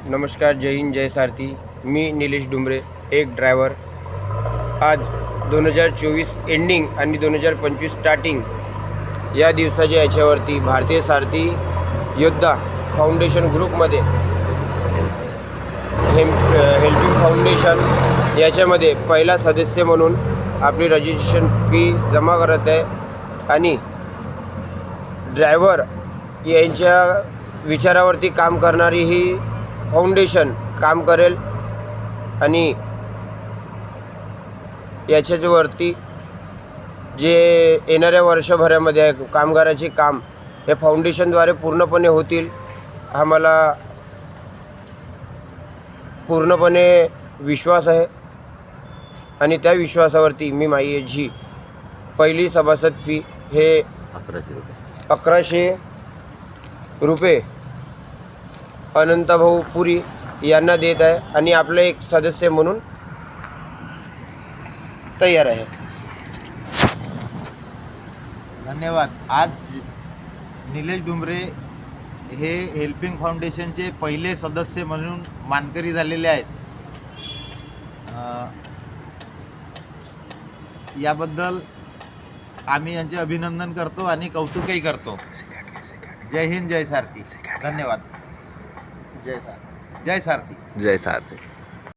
नमस्कार, जय हिंद, जय सारथी. मी निलेश डुंबरे, एक ड्रायव्हर. आज 2024 एंडिंग आणि 2025 स्टार्टिंग या दिवसाच्या याच्यावरती भारतीय सारथी योद्धा फाउंडेशन ग्रुपमध्ये हेल्पिंग फाउंडेशन याच्यामध्ये पहिला सदस्य म्हणून आपली रजिस्ट्रेशन फी जमा करत आहे आणि ड्रायव्हर यांच्या विचारावरती काम करणारी ही फाउंडेशन काम करेल आणि याच्यावरती जे येणाऱ्या वर्षभरामध्ये कामगाराचे काम हे फाउंडेशनद्वारे पूर्णपणे होतील. आम्हाला पूर्णपणे विश्वास आहे आणि त्या विश्वासावरती मी माझी पहिली सभासद फी हे 1100 रुपये अनंतभाऊ पुरी यांना देत आहे आणि आपले एक सदस्य म्हणून तयार आहे. धन्यवाद. आज निलेश डुंबरे हे हेल्पिंग फाउंडेशनचे पहिले सदस्य म्हणून मानकरी झालेले आहेत. याबद्दल आम्ही यांचे अभिनंदन करतो आणि कौतुकही करतो. जय हिंद, जय सारथी. धन्यवाद. जय सारथी. जय सारथी. जय सारथी.